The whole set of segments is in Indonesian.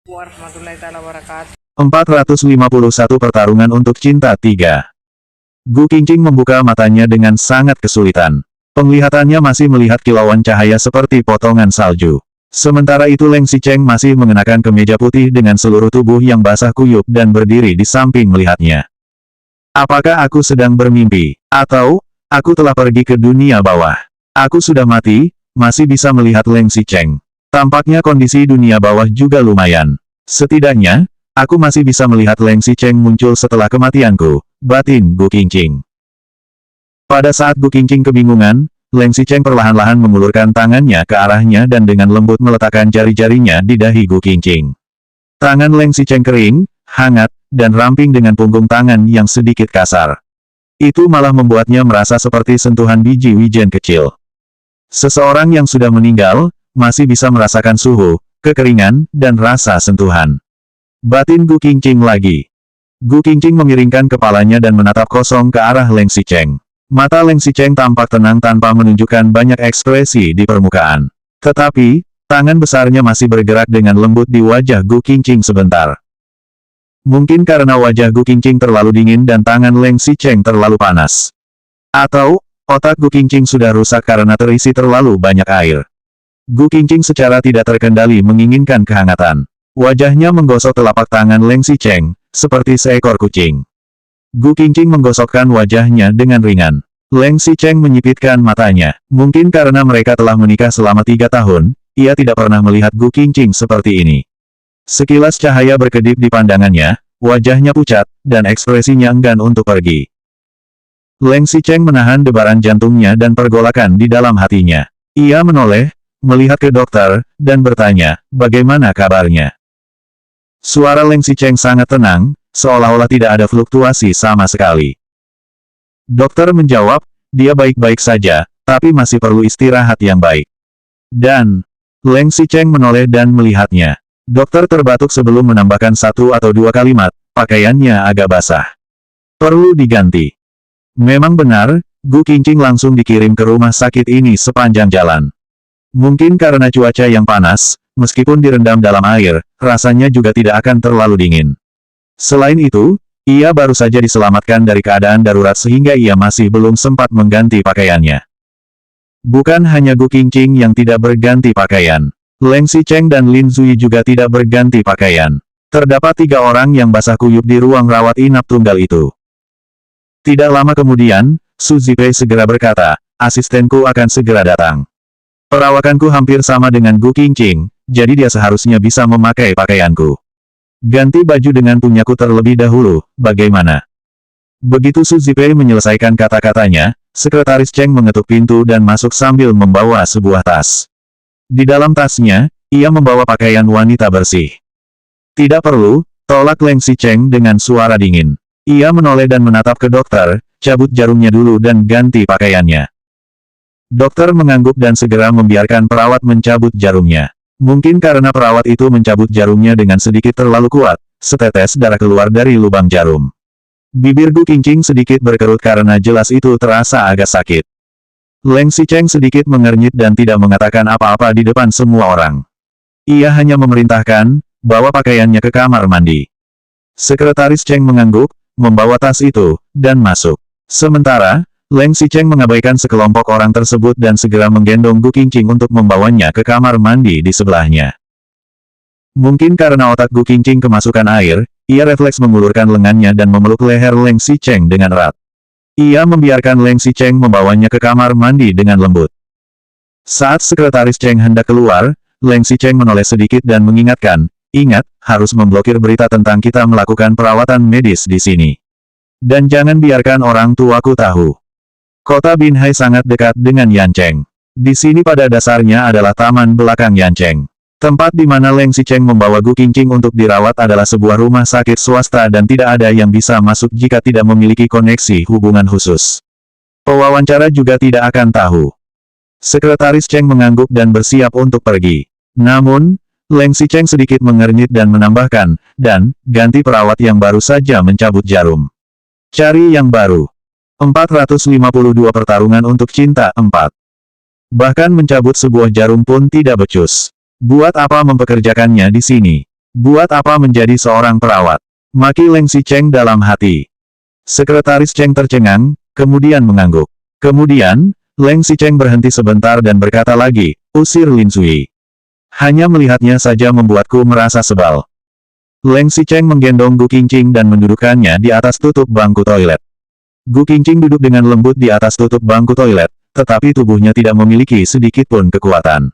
Warahmatullahi taala wabarakatuh. 451 pertarungan untuk cinta 3. Gu Qingqing membuka matanya dengan sangat kesulitan. Penglihatannya masih melihat kilauan cahaya seperti potongan salju. Sementara itu Leng Xicheng masih mengenakan kemeja putih dengan seluruh tubuh yang basah kuyup dan berdiri di samping melihatnya. Apakah aku sedang bermimpi? Atau, aku telah pergi ke dunia bawah? Aku sudah mati, masih bisa melihat Leng Xicheng. Tampaknya kondisi dunia bawah juga lumayan. Setidaknya, aku masih bisa melihat Leng Xicheng muncul setelah kematianku, batin Gu Qingqing. Pada saat Gu Qingqing kebingungan, Leng Xicheng perlahan-lahan mengulurkan tangannya ke arahnya dan dengan lembut meletakkan jari-jarinya di dahi Gu Qingqing. Tangan Leng Xicheng kering, hangat, dan ramping dengan punggung tangan yang sedikit kasar. Itu malah membuatnya merasa seperti sentuhan biji wijen kecil. Seseorang yang sudah meninggal, masih bisa merasakan suhu, kekeringan, dan rasa sentuhan. Batin Gu Qingqing lagi. Gu Qingqing memiringkan kepalanya dan menatap kosong ke arah Leng Xicheng. Mata Leng Xicheng tampak tenang tanpa menunjukkan banyak ekspresi di permukaan. Tetapi, tangan besarnya masih bergerak dengan lembut di wajah Gu Qingqing sebentar. Mungkin karena wajah Gu Qingqing terlalu dingin dan tangan Leng Xicheng terlalu panas. Atau, otak Gu Qingqing sudah rusak karena terisi terlalu banyak air. Gu Qingqing secara tidak terkendali menginginkan kehangatan. Wajahnya menggosok telapak tangan Leng Xicheng, seperti seekor kucing. Gu Qingqing menggosokkan wajahnya dengan ringan. Leng Xicheng menyipitkan matanya. Mungkin karena mereka telah menikah selama 3 tahun, ia tidak pernah melihat Gu Qingqing seperti ini. Sekilas cahaya berkedip di pandangannya, wajahnya pucat, dan ekspresinya enggan untuk pergi. Leng Xicheng menahan debaran jantungnya dan pergolakan di dalam hatinya. Ia menoleh, melihat ke dokter, dan bertanya, bagaimana kabarnya? Suara Leng Xicheng sangat tenang, seolah-olah tidak ada fluktuasi sama sekali. Dokter menjawab, dia baik-baik saja, tapi masih perlu istirahat yang baik. Dan, Leng Xicheng menoleh dan melihatnya. Dokter terbatuk sebelum menambahkan 1 atau 2 kalimat, pakaiannya agak basah. Perlu diganti. Memang benar, Gu Qingqing langsung dikirim ke rumah sakit ini sepanjang jalan. Mungkin karena cuaca yang panas, meskipun direndam dalam air, rasanya juga tidak akan terlalu dingin. Selain itu, ia baru saja diselamatkan dari keadaan darurat sehingga ia masih belum sempat mengganti pakaiannya. Bukan hanya Gu Qingqing yang tidak berganti pakaian. Leng Xicheng dan Lin Zui juga tidak berganti pakaian. Terdapat 3 orang yang basah kuyup di ruang rawat inap tunggal itu. Tidak lama kemudian, Su Zipei segera berkata, asistenku akan segera datang. Perawakanku hampir sama dengan Gu Qingqing, jadi dia seharusnya bisa memakai pakaianku. Ganti baju dengan punyaku terlebih dahulu, bagaimana? Begitu Su Zipei menyelesaikan kata-katanya, Sekretaris Cheng mengetuk pintu dan masuk sambil membawa sebuah tas. Di dalam tasnya, ia membawa pakaian wanita bersih. Tidak perlu, tolak Leng Xicheng dengan suara dingin. Ia menoleh dan menatap ke dokter, cabut jarumnya dulu dan ganti pakaiannya. Dokter mengangguk dan segera membiarkan perawat mencabut jarumnya. Mungkin karena perawat itu mencabut jarumnya dengan sedikit terlalu kuat, setetes darah keluar dari lubang jarum. Bibir Gu Qingqing sedikit berkerut karena jelas itu terasa agak sakit. Leng Xicheng sedikit mengernyit dan tidak mengatakan apa-apa di depan semua orang. Ia hanya memerintahkan, bawa pakaiannya ke kamar mandi. Sekretaris Cheng mengangguk, membawa tas itu, dan masuk. Sementara, Leng Xicheng mengabaikan sekelompok orang tersebut dan segera menggendong Gu Qingqing untuk membawanya ke kamar mandi di sebelahnya. Mungkin karena otak Gu Qingqing kemasukan air, ia refleks mengulurkan lengannya dan memeluk leher Leng Xicheng dengan erat. Ia membiarkan Leng Xicheng membawanya ke kamar mandi dengan lembut. Saat Sekretaris Cheng hendak keluar, Leng Xicheng menoleh sedikit dan mengingatkan, ingat, harus memblokir berita tentang kita melakukan perawatan medis di sini. Dan jangan biarkan orang tuaku tahu. Kota Binhai sangat dekat dengan Yancheng. Di sini pada dasarnya adalah taman belakang Yancheng. Tempat di mana Leng Xicheng membawa Gu Qingqing untuk dirawat adalah sebuah rumah sakit swasta dan tidak ada yang bisa masuk jika tidak memiliki koneksi hubungan khusus. Pewawancara juga tidak akan tahu. Sekretaris Cheng mengangguk dan bersiap untuk pergi. Namun, Leng Xicheng sedikit mengernyit dan menambahkan, dan, ganti perawat yang baru saja mencabut jarum. Cari yang baru. 452 pertarungan untuk cinta 4. Bahkan mencabut sebuah jarum pun tidak becus. Buat apa mempekerjakannya di sini? Buat apa menjadi seorang perawat? Maki Leng Xicheng dalam hati. Sekretaris Cheng tercengang, kemudian mengangguk. Kemudian, Leng Xicheng berhenti sebentar dan berkata lagi, usir Lin Sui. Hanya melihatnya saja membuatku merasa sebal. Leng Xicheng menggendong Gu Qingqing dan mendudukkannya di atas tutup bangku toilet. Gu Qingqing duduk dengan lembut di atas tutup bangku toilet, tetapi tubuhnya tidak memiliki sedikitpun kekuatan.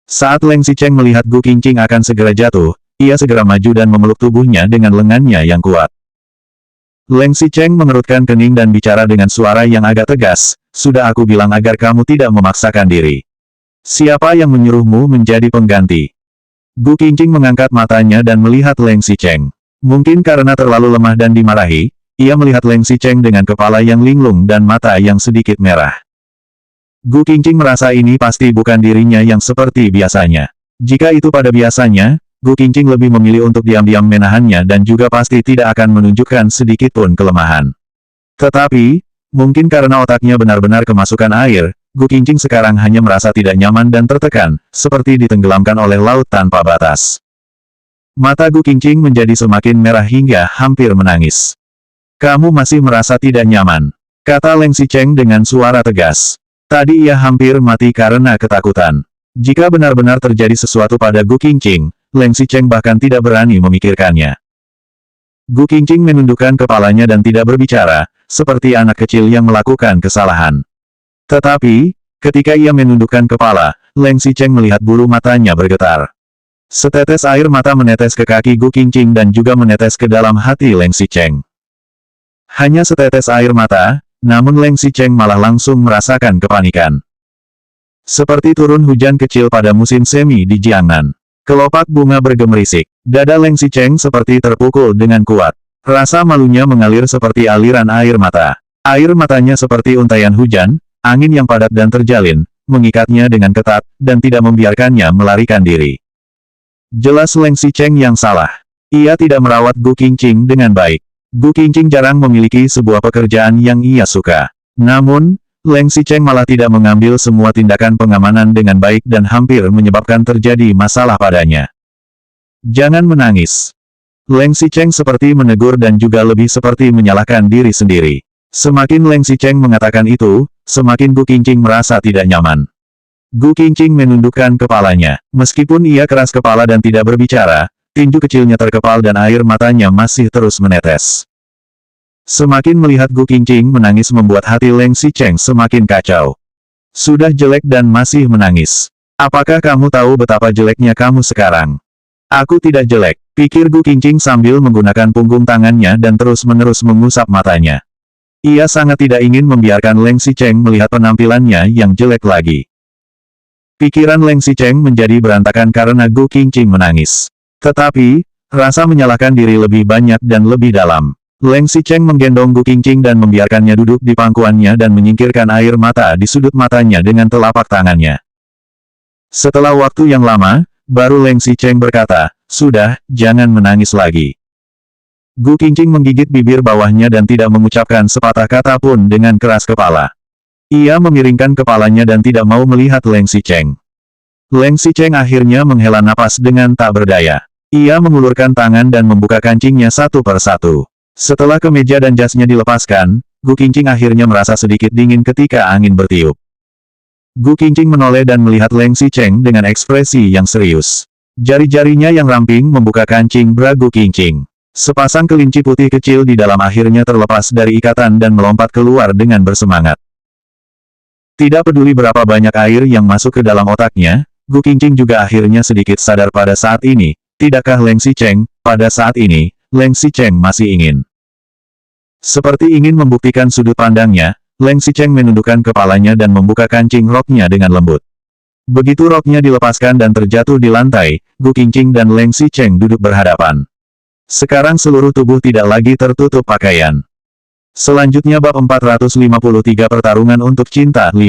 Saat Leng Xicheng melihat Gu Qingqing akan segera jatuh, ia segera maju dan memeluk tubuhnya dengan lengannya yang kuat. Leng Xicheng mengerutkan kening dan bicara dengan suara yang agak tegas, sudah aku bilang agar kamu tidak memaksakan diri. Siapa yang menyuruhmu menjadi pengganti? Gu Qingqing mengangkat matanya dan melihat Leng Xicheng. Mungkin karena terlalu lemah dan dimarahi, ia melihat Leng Xicheng dengan kepala yang linglung dan mata yang sedikit merah. Gu Qingqing merasa ini pasti bukan dirinya yang seperti biasanya. Jika itu pada biasanya, Gu Qingqing lebih memilih untuk diam-diam menahannya dan juga pasti tidak akan menunjukkan sedikitpun kelemahan. Tetapi, mungkin karena otaknya benar-benar kemasukan air, Gu Qingqing sekarang hanya merasa tidak nyaman dan tertekan, seperti ditenggelamkan oleh laut tanpa batas. Mata Gu Qingqing menjadi semakin merah hingga hampir menangis. Kamu masih merasa tidak nyaman, kata Leng Xicheng dengan suara tegas. Tadi ia hampir mati karena ketakutan. Jika benar-benar terjadi sesuatu pada Gu Qingqing, Leng Xicheng bahkan tidak berani memikirkannya. Gu Qingqing menundukkan kepalanya dan tidak berbicara, seperti anak kecil yang melakukan kesalahan. Tetapi, ketika ia menundukkan kepala, Leng Xicheng melihat bulu matanya bergetar. Setetes air mata menetes ke kaki Gu Qingqing dan juga menetes ke dalam hati Leng Xicheng. Hanya setetes air mata, namun Leng Xicheng malah langsung merasakan kepanikan. Seperti turun hujan kecil pada musim semi di Jiangnan. Kelopak bunga bergemerisik. Dada Leng Xicheng seperti terpukul dengan kuat. Rasa malunya mengalir seperti aliran air mata. Air matanya seperti untaian hujan, angin yang padat dan terjalin, mengikatnya dengan ketat, dan tidak membiarkannya melarikan diri. Jelas Leng Xicheng yang salah. Ia tidak merawat Gu Qingqing dengan baik. Gu Qingqing jarang memiliki sebuah pekerjaan yang ia suka. Namun, Leng Xicheng malah tidak mengambil semua tindakan pengamanan dengan baik dan hampir menyebabkan terjadi masalah padanya. Jangan menangis. Leng Xicheng seperti menegur dan juga lebih seperti menyalahkan diri sendiri. Semakin Leng Xicheng mengatakan itu, semakin Gu Qingqing merasa tidak nyaman. Gu Qingqing menundukkan kepalanya. Meskipun ia keras kepala dan tidak berbicara, tinju kecilnya terkepal dan air matanya masih terus menetes. Semakin melihat Gu Qingqing menangis membuat hati Leng Xicheng semakin kacau. Sudah jelek dan masih menangis. Apakah kamu tahu betapa jeleknya kamu sekarang? Aku tidak jelek, pikir Gu Qingqing sambil menggunakan punggung tangannya dan terus-menerus mengusap matanya. Ia sangat tidak ingin membiarkan Leng Xicheng melihat penampilannya yang jelek lagi. Pikiran Leng Xicheng menjadi berantakan karena Gu Qingqing menangis. Tetapi, rasa menyalahkan diri lebih banyak dan lebih dalam. Leng Xicheng menggendong Gu Qingqing dan membiarkannya duduk di pangkuannya dan menyingkirkan air mata di sudut matanya dengan telapak tangannya. Setelah waktu yang lama, baru Leng Xicheng berkata, sudah, jangan menangis lagi. Gu Qingqing menggigit bibir bawahnya dan tidak mengucapkan sepatah kata pun dengan keras kepala. Ia memiringkan kepalanya dan tidak mau melihat Leng Xicheng. Leng Xicheng akhirnya menghela napas dengan tak berdaya. Ia mengulurkan tangan dan membuka kancingnya satu persatu. Setelah kemeja dan jasnya dilepaskan, Gu Qingqing akhirnya merasa sedikit dingin ketika angin bertiup. Gu Qingqing menoleh dan melihat Leng Xicheng dengan ekspresi yang serius. Jari-jarinya yang ramping membuka kancing bra Gu Qingqing. Sepasang kelinci putih kecil di dalam akhirnya terlepas dari ikatan dan melompat keluar dengan bersemangat. Tidak peduli berapa banyak air yang masuk ke dalam otaknya, Gu Qingqing juga akhirnya sedikit sadar pada saat ini. Tidakkah Leng Xicheng, pada saat ini, Leng Xicheng masih ingin. Seperti ingin membuktikan sudut pandangnya, Leng Xicheng menundukkan kepalanya dan membuka kancing roknya dengan lembut. Begitu roknya dilepaskan dan terjatuh di lantai, Gu Qingqing dan Leng Xicheng duduk berhadapan. Sekarang seluruh tubuh tidak lagi tertutup pakaian. Selanjutnya bab 453 pertarungan untuk cinta 5.